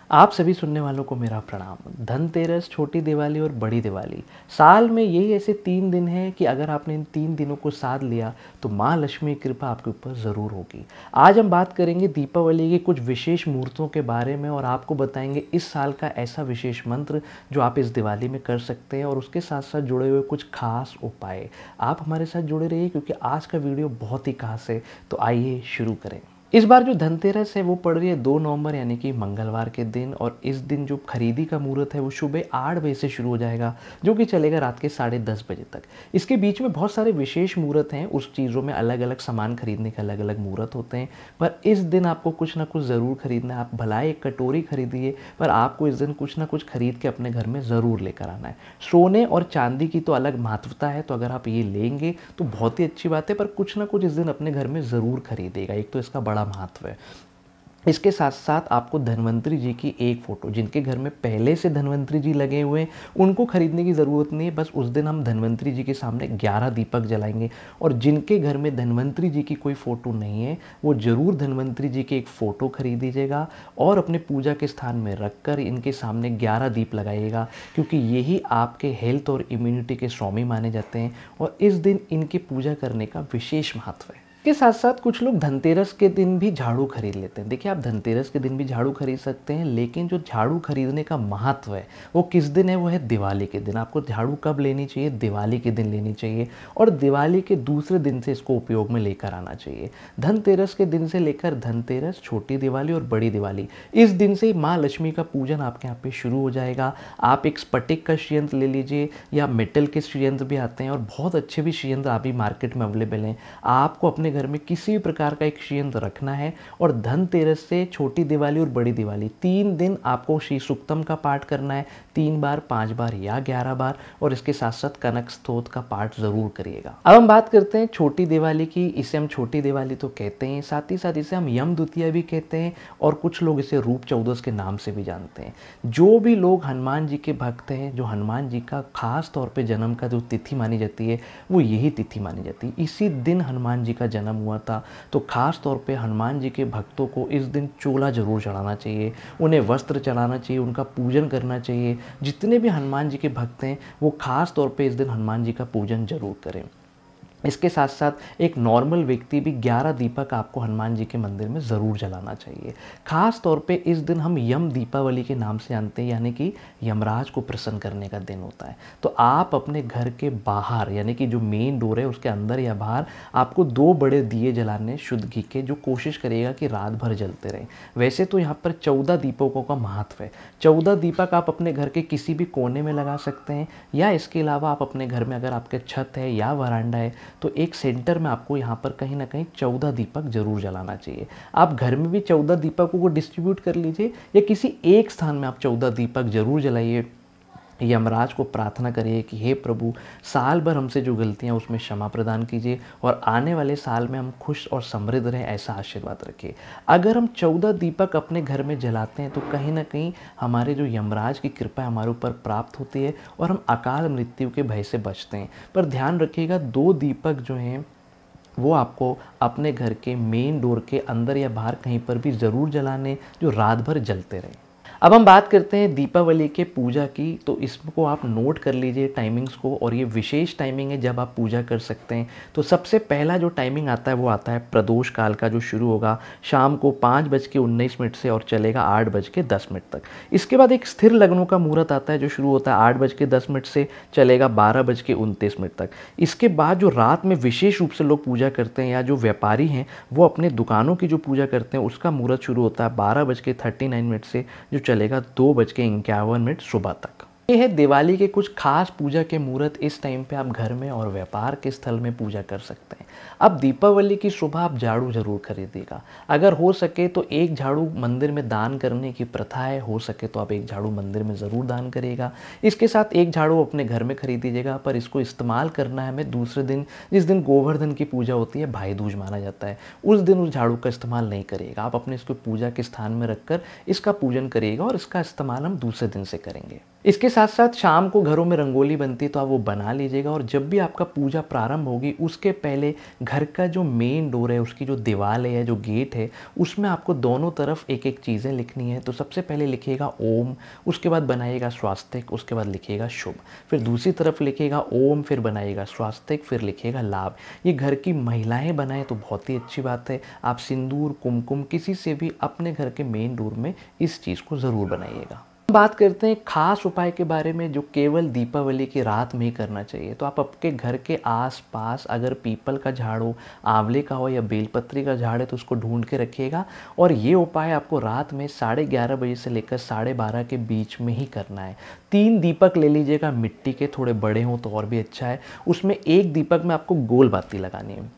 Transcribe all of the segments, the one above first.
आप सभी सुनने वालों को मेरा प्रणाम। धनतेरस, छोटी दिवाली और बड़ी दिवाली, साल में यही ऐसे 3 दिन हैं कि अगर आपने इन 3 दिनों को साध लिया तो माँ लक्ष्मी की कृपा आपके ऊपर ज़रूर होगी। आज हम बात करेंगे दीपावली के कुछ विशेष मुहूर्तों के बारे में और आपको बताएंगे इस साल का ऐसा विशेष मंत्र जो आप इस दिवाली में कर सकते हैं और उसके साथ साथ जुड़े हुए कुछ खास उपाय। आप हमारे साथ जुड़े रहिए क्योंकि आज का वीडियो बहुत ही खास है। तो आइए शुरू करें। इस बार जो धनतेरस है वो पड़ रही है 2 नवंबर यानी कि मंगलवार के दिन, और इस दिन जो खरीदी का मुहूर्त है वो सुबह 8 बजे से शुरू हो जाएगा जो कि चलेगा रात के 10:30 बजे तक। इसके बीच में बहुत सारे विशेष मुहूर्त हैं, उस चीज़ों में अलग अलग सामान खरीदने के अलग अलग मुहूर्त होते हैं, पर इस दिन आपको कुछ ना कुछ ज़रूर खरीदना है। आप भला एक कटोरी खरीदिए, पर आपको इस दिन कुछ ना कुछ खरीद के अपने घर में ज़रूर लेकर आना है। सोने और चांदी की तो अलग महत्वता है, तो अगर आप ये लेंगे तो बहुत ही अच्छी बात है, पर कुछ ना कुछ इस दिन अपने घर में ज़रूर खरीदेगा। एक तो इसका बड़ा महत्व है। इसके साथ साथ आपको धन्वंतरी जी की एक फ़ोटो, जिनके घर में पहले से धन्वंतरी जी लगे हुए हैं उनको खरीदने की ज़रूरत नहीं है। बस उस दिन हम धन्वंतरी जी के सामने 11 दीपक जलाएंगे, और जिनके घर में धन्वंतरी जी की कोई फ़ोटो नहीं है वो ज़रूर धन्वंतरी जी की एक फ़ोटो खरीद लीजिएगा और अपने पूजा के स्थान में रखकर इनके सामने 11 दीप लगाइएगा, क्योंकि यही आपके हेल्थ और इम्यूनिटी के स्वामी माने जाते हैं और इस दिन इनकी पूजा करने का विशेष महत्व है। के साथ साथ कुछ लोग धनतेरस के दिन भी झाड़ू खरीद लेते हैं। देखिए, आप धनतेरस के दिन भी झाड़ू खरीद सकते हैं, लेकिन जो झाड़ू खरीदने का महत्व है वो किस दिन है? वो है दिवाली के दिन। आपको झाड़ू कब लेनी चाहिए? दिवाली के दिन लेनी चाहिए, और दिवाली के दूसरे दिन से इसको उपयोग में लेकर आना चाहिए। धनतेरस के दिन से लेकर धनतेरस, छोटी दिवाली और बड़ी दिवाली, इस दिन से माँ लक्ष्मी का पूजन आपके यहाँ पे शुरू हो जाएगा। आप एक स्फटिक का श्रीयंत्र ले लीजिए, या मेटल के श्रीयंत्र भी आते हैं और बहुत अच्छे भी श्रीयंत्र अभी मार्केट में अवेलेबल हैं। आपको अपने घर में किसी भी प्रकार का एक श्रीयंत्र रखना है, और धनतेरस से छोटी दिवाली और बड़ी दिवाली 3 दिन आपको श्री सूक्तम का पाठ करना है, 3 बार, 5 बार या 11 बार, और इसके साथ साथ कनक स्तोत्र का पाठ जरूर करिएगा। अब हम बात करते हैं छोटी दिवाली की। इसे हम छोटी दिवाली तो कहते हैं, साथ ही साथ इसे हम यम द्वितीया भी कहते हैं, और कुछ लोग इसे रूप चौदस के नाम से भी जानते हैं। जो भी लोग हनुमान जी के भक्त हैं, जो हनुमान जी का खास तौर पे जन्म का जो तिथि मानी जाती है वो यही तिथि मानी जाती है। इसी दिन हनुमान जी का जन्म हुआ था, तो खास तौर पे हनुमान जी के भक्तों को इस दिन चोला जरूर चढ़ाना चाहिए, उन्हें वस्त्र चढ़ाना चाहिए, उनका पूजन करना चाहिए। जितने भी हनुमान जी के भक्त हैं वो खास तौर पे इस दिन हनुमान जी का पूजन जरूर करें। इसके साथ साथ एक नॉर्मल व्यक्ति भी 11 दीपक आपको हनुमान जी के मंदिर में ज़रूर जलाना चाहिए। खास तौर पे इस दिन हम यम दीपावली के नाम से जानते हैं, यानी कि यमराज को प्रसन्न करने का दिन होता है। तो आप अपने घर के बाहर, यानी कि जो मेन डोर है उसके अंदर या बाहर, आपको 2 बड़े दिए जलाने शुद्ध घी के, जो कोशिश करिएगा कि रात भर जलते रहें। वैसे तो यहाँ पर 14 दीपकों का महत्व है। 14 दीपक आप अपने घर के किसी भी कोने में लगा सकते हैं, या इसके अलावा आप अपने घर में अगर आपके छत है या वरांडा है तो एक सेंटर में आपको यहाँ पर कहीं ना कहीं 14 दीपक जरूर जलाना चाहिए। आप घर में भी 14 दीपकों को डिस्ट्रीब्यूट कर लीजिए, या किसी एक स्थान में आप 14 दीपक जरूर जलाइए। यमराज को प्रार्थना करिए कि हे प्रभु, साल भर हमसे जो गलतियां उसमें क्षमा प्रदान कीजिए, और आने वाले साल में हम खुश और समृद्ध रहें, ऐसा आशीर्वाद रखिए। अगर हम 14 दीपक अपने घर में जलाते हैं तो कहीं ना कहीं हमारे जो यमराज की कृपा हमारे ऊपर प्राप्त होती है और हम अकाल मृत्यु के भय से बचते हैं। पर ध्यान रखिएगा, 2 दीपक जो हैं वो आपको अपने घर के मेन डोर के अंदर या बाहर कहीं पर भी ज़रूर जलाने, जो रात भर जलते रहें। अब हम बात करते हैं दीपावली के पूजा की, तो इसको आप नोट कर लीजिए टाइमिंग्स को, और ये विशेष टाइमिंग है जब आप पूजा कर सकते हैं। तो सबसे पहला जो टाइमिंग आता है वो आता है प्रदोष काल का, जो शुरू होगा शाम को 5:19 से और चलेगा 8:10 तक। इसके बाद एक स्थिर लग्नों का मुहूर्त आता है जो शुरू होता है 8:10 से, चलेगा 12:29 तक। इसके बाद जो रात में विशेष रूप से लोग पूजा करते हैं, या जो व्यापारी हैं वो अपने दुकानों की जो पूजा करते हैं, उसका मुहूर्त शुरू होता है 12:39 से, जो चलेगा 2:51 सुबह तक। ये है दिवाली के कुछ खास पूजा के मुहूर्त। इस टाइम पे आप घर में और व्यापार के स्थल में पूजा कर सकते हैं। अब दीपावली की सुबह आप झाड़ू जरूर खरीदिएगा। अगर हो सके तो एक झाड़ू मंदिर में दान करने की प्रथा है, हो सके तो आप एक झाड़ू मंदिर में ज़रूर दान करिएगा। इसके साथ एक झाड़ू अपने घर में खरीदिएगा, पर इसको इस्तेमाल करना है हमें दूसरे दिन, जिस दिन गोवर्धन की पूजा होती है, भाई दूज माना जाता है, उस दिन उस झाड़ू का इस्तेमाल नहीं करिएगा। आप अपने इसको पूजा के स्थान में रखकर इसका पूजन करिएगा, और इसका इस्तेमाल हम दूसरे दिन से करेंगे। इसके साथ साथ शाम को घरों में रंगोली बनती है तो आप वो बना लीजिएगा, और जब भी आपका पूजा प्रारंभ होगी उसके पहले घर का जो मेन डोर है, उसकी जो दीवार है, जो गेट है, उसमें आपको दोनों तरफ एक एक चीज़ें लिखनी है। तो सबसे पहले लिखिएगा ओम, उसके बाद बनाइएगा स्वास्तिक, उसके बाद लिखिएगा शुभ, फिर दूसरी तरफ लिखिएगा ओम, फिर बनाइएगा स्वास्तिक, फिर लिखिएगा लाभ। ये घर की महिलाएं बनाएं तो बहुत ही अच्छी बात है। आप सिंदूर, कुमकुम किसी से भी अपने घर के मेन डोर में इस चीज़ को ज़रूर बनाइएगा। बात करते हैं खास उपाय के बारे में जो केवल दीपावली की रात में ही करना चाहिए। तो आप आपके घर के आसपास अगर पीपल का झाड़ हो, आंवले का हो या बेलपत्री का झाड़ है तो उसको ढूंढ के रखिएगा, और ये उपाय आपको रात में 11:30 बजे से लेकर 12:30 के बीच में ही करना है। 3 दीपक ले लीजिएगा, मिट्टी के, थोड़े बड़े हों तो और भी अच्छा है। उसमें एक दीपक में आपको गोल बाती लगानी है,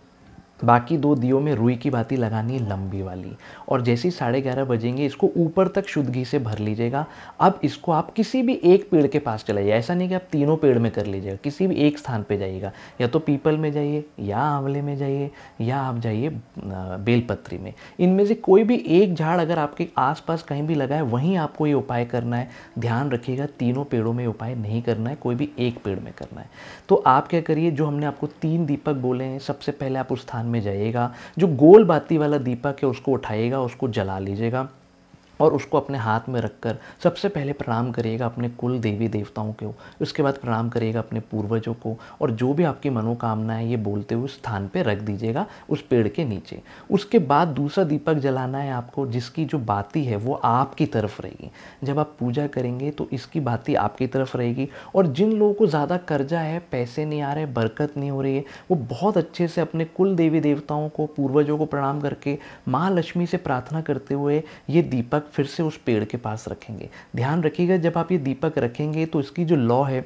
बाकी 2 दियों में रुई की बाती लगानी है, लंबी वाली। और जैसे ही 11:30 बजेंगे इसको ऊपर तक शुद्ध घी से भर लीजिएगा। अब इसको आप किसी भी एक पेड़ के पास चलाइए, ऐसा नहीं कि आप तीनों पेड़ में कर लीजिएगा, किसी भी एक स्थान पे जाइएगा, या तो पीपल में जाइए, या आंवले में जाइए, या आप जाइए बेलपत्री में। इनमें से कोई भी एक झाड़ अगर आपके आसपास कहीं भी लगा है वहीं आपको ये उपाय करना है। ध्यान रखिएगा तीनों पेड़ों में उपाय नहीं करना है, कोई भी एक पेड़ में करना है। तो आप क्या करिए, जो हमने आपको 3 दीपक बोले हैं, सबसे पहले आप उस स्थान में जाइएगा, जो गोल बाती वाला दीपक है उसको उठाइएगा, उसको जला लीजिएगा, और उसको अपने हाथ में रखकर सबसे पहले प्रणाम करिएगा अपने कुल देवी देवताओं को। उसके बाद प्रणाम करिएगा अपने पूर्वजों को, और जो भी आपकी मनोकामना है ये बोलते हुए उस स्थान पे रख दीजिएगा, उस पेड़ के नीचे। उसके बाद दूसरा दीपक जलाना है आपको, जिसकी जो बाती है वो आपकी तरफ रहेगी। जब आप पूजा करेंगे तो इसकी बाती आपकी तरफ रहेगी, और जिन लोगों को ज़्यादा कर्जा है, पैसे नहीं आ रहे, बरकत नहीं हो रही है, वो बहुत अच्छे से अपने कुल देवी देवताओं को, पूर्वजों को प्रणाम करके माँ लक्ष्मी से प्रार्थना करते हुए ये दीपक फिर से उस पेड़ के पास रखेंगे। ध्यान रखिएगा जब आप ये दीपक रखेंगे तो इसकी जो लौ है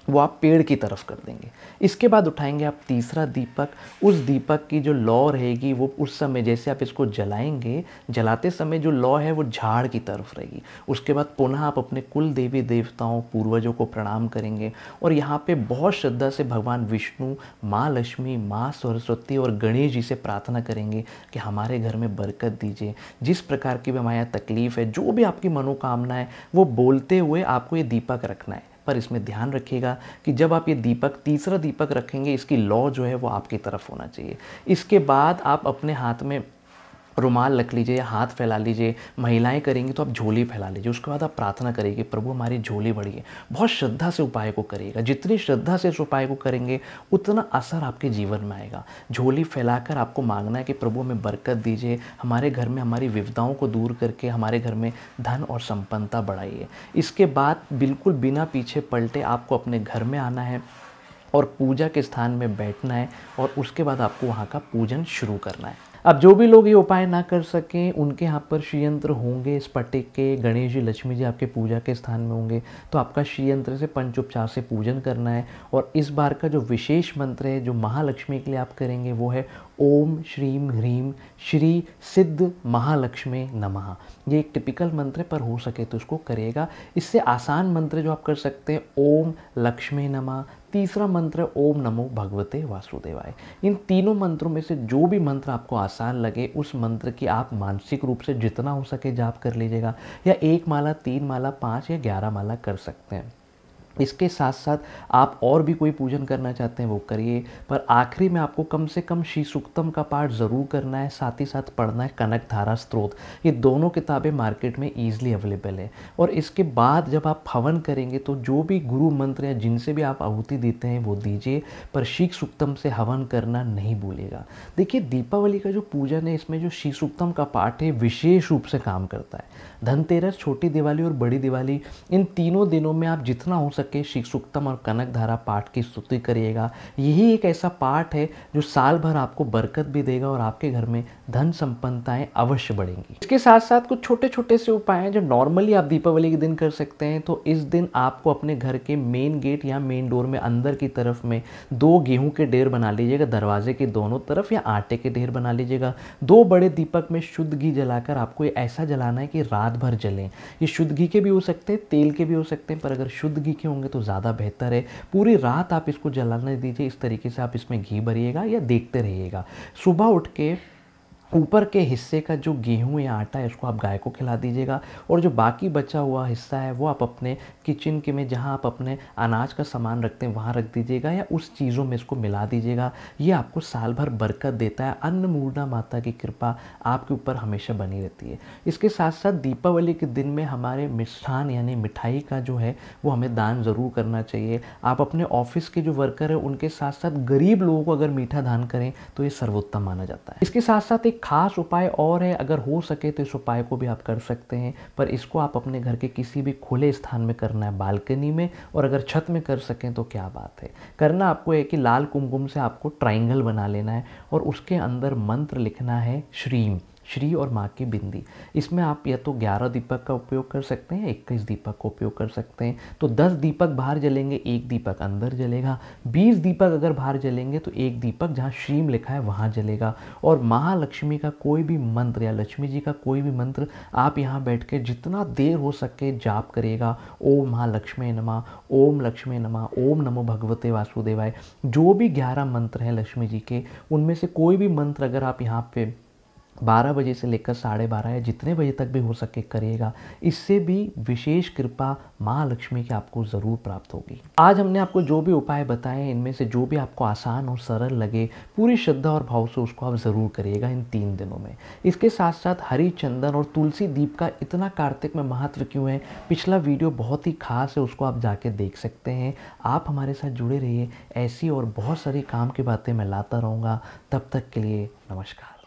वो आप पेड़ की तरफ कर देंगे। इसके बाद उठाएंगे आप तीसरा दीपक। उस दीपक की जो लौ रहेगी वो उस समय जैसे आप इसको जलाएंगे, जलाते समय जो लौ है वो झाड़ की तरफ रहेगी। उसके बाद पुनः आप अपने कुल देवी देवताओं, पूर्वजों को प्रणाम करेंगे, और यहाँ पे बहुत श्रद्धा से भगवान विष्णु, माँ लक्ष्मी, माँ सरस्वती और गणेश जी से प्रार्थना करेंगे कि हमारे घर में बरकत दीजिए। जिस प्रकार की भी हमारे यहाँ तकलीफ़ है, जो भी आपकी मनोकामना है, वो बोलते हुए आपको ये दीपक रखना है। पर इसमें ध्यान रखिएगा कि जब आप ये दीपक, तीसरा दीपक रखेंगे, इसकी लौ जो है वो आपकी तरफ होना चाहिए। इसके बाद आप अपने हाथ में रुमाल रख लीजिए या हाथ फैला लीजिए। महिलाएं करेंगी तो आप झोली फैला लीजिए। उसके बाद आप प्रार्थना करिए, प्रभु हमारी झोली बढ़िए। बहुत श्रद्धा से उपाय को करिएगा। जितनी श्रद्धा से इस उपाय को करेंगे उतना असर आपके जीवन में आएगा। झोली फैलाकर आपको मांगना है कि प्रभु हमें बरकत दीजिए, हमारे घर में हमारी विपदाओं को दूर करके हमारे घर में धन और संपन्नता बढ़ाइए। इसके बाद बिल्कुल बिना पीछे पलटे आपको अपने घर में आना है और पूजा के स्थान में बैठना है, और उसके बाद आपको वहाँ का पूजन शुरू करना है। अब जो भी लोग ये उपाय ना कर सकें, उनके यहाँ पर श्रीयंत्र होंगे स्फटिक के, गणेश जी, लक्ष्मी जी आपके पूजा के स्थान में होंगे, तो आपका श्रीयंत्र से पंचोपचार से पूजन करना है। और इस बार का जो विशेष मंत्र है जो महालक्ष्मी के लिए आप करेंगे वो है ओम श्रीम ह्रीम श्री सिद्ध महालक्ष्मी नमः। ये एक टिपिकल मंत्र है, पर हो सके तो इसको करिएगा। इससे आसान मंत्र जो आप कर सकते हैं, ओम लक्ष्मी नमः। तीसरा मंत्र ओम नमो भगवते वासुदेवाय। इन तीनों मंत्रों में से जो भी मंत्र आपको आसान लगे उस मंत्र की आप मानसिक रूप से जितना हो सके जाप कर लीजिएगा, या 1 माला, 3 माला, 5 या 11 माला कर सकते हैं। इसके साथ साथ आप और भी कोई पूजन करना चाहते हैं वो करिए, पर आखिरी में आपको कम से कम श्री सूक्तम का पाठ ज़रूर करना है। साथ ही साथ पढ़ना है कनक धारा स्तोत्र। ये दोनों किताबें मार्केट में ईजिली अवेलेबल है। और इसके बाद जब आप हवन करेंगे तो जो भी गुरु मंत्र या जिनसे भी आप आहुति देते हैं वो दीजिए, पर श्री सूक्तम से हवन करना नहीं भूलिएगा। देखिए दीपावली का जो पूजन है इसमें जो श्री सूक्तम का पाठ है विशेष रूप से काम करता है। धनतेरस, छोटी दिवाली और बड़ी दिवाली, इन तीनों दिनों में आप जितना हो सके श्री सूक्तम और कनक धारा पाठ की स्तुति करिएगा। यही एक ऐसा पाठ है जो साल भर आपको बरकत भी देगा और आपके घर में धन संपन्नताएं अवश्य बढ़ेंगी। इसके साथ साथ कुछ छोटे छोटे से उपाय हैं जो नॉर्मली आप दीपावली के दिन कर सकते हैं। तो इस दिन आपको अपने घर के मेन गेट या मेन डोर में अंदर की तरफ में 2 गेहूं के ढेर बना लीजिएगा, दरवाजे के दोनों तरफ, या आटे के ढेर बना लीजिएगा। 2 बड़े दीपक में शुद्ध घी जलाकर आपको ये ऐसा जलाना है कि रात भर जलें। ये शुद्ध घी के भी हो सकते हैं, तेल के भी हो सकते हैं, पर अगर शुद्ध घी के होंगे तो ज़्यादा बेहतर है। पूरी रात आप इसको जलाने दीजिए। इस तरीके से आप इसमें घी भरिएगा या देखते रहिएगा। सुबह उठ के ऊपर के हिस्से का जो गेहूँ या आटा है उसको आप गाय को खिला दीजिएगा, और जो बाकी बचा हुआ हिस्सा है वो आप अपने किचन के में जहाँ आप अपने अनाज का सामान रखते हैं वहाँ रख दीजिएगा, या उस चीज़ों में इसको मिला दीजिएगा। ये आपको साल भर बरकत देता है। अन्नपूर्णा माता की कृपा आपके ऊपर हमेशा बनी रहती है। इसके साथ साथ दीपावली के दिन में हमारे मिष्ठान यानी मिठाई का जो है वो हमें दान ज़रूर करना चाहिए। आप अपने ऑफिस के जो वर्कर हैं उनके साथ साथ गरीब लोगों को अगर मीठा दान करें तो ये सर्वोत्तम माना जाता है। इसके साथ साथ एक खास उपाय और है, अगर हो सके तो इस उपाय को भी आप कर सकते हैं, पर इसको आप अपने घर के किसी भी खुले स्थान में करना है, बालकनी में, और अगर छत में कर सकें तो क्या बात है। करना आपको है कि लाल कुमकुम से आपको ट्रायंगल बना लेना है और उसके अंदर मंत्र लिखना है श्रीम, श्री और माँ की बिंदी। इसमें आप या तो 11 दीपक का उपयोग कर सकते हैं, 21 दीपक का उपयोग कर सकते हैं। तो 10 दीपक बाहर जलेंगे, एक दीपक अंदर जलेगा। 20 दीपक अगर बाहर जलेंगे तो एक दीपक जहाँ श्रीम लिखा है वहाँ जलेगा। और महालक्ष्मी का कोई भी मंत्र या लक्ष्मी जी का कोई भी मंत्र आप यहाँ बैठ के जितना देर हो सके जाप करिएगा। ओम महालक्ष्मी नमः, ओम लक्ष्मी नमः, ओम नमो भगवते वासुदेवाय। जो भी 11 मंत्र हैं लक्ष्मी जी के, उनमें से कोई भी मंत्र अगर आप यहाँ पे 12 बजे से लेकर 12:30 या जितने बजे तक भी हो सके करिएगा, इससे भी विशेष कृपा माँ लक्ष्मी की आपको ज़रूर प्राप्त होगी। आज हमने आपको जो भी उपाय बताए हैं इनमें से जो भी आपको आसान और सरल लगे, पूरी श्रद्धा और भाव से उसको आप ज़रूर करिएगा इन 3 दिनों में। इसके साथ साथ हरी चंदन और तुलसी दीप का इतना कार्तिक में महत्व क्यों है, पिछला वीडियो बहुत ही खास है, उसको आप जाके देख सकते हैं। आप हमारे साथ जुड़े रहिए, ऐसी और बहुत सारी काम की बातें मैं लाता रहूँगा। तब तक के लिए नमस्कार।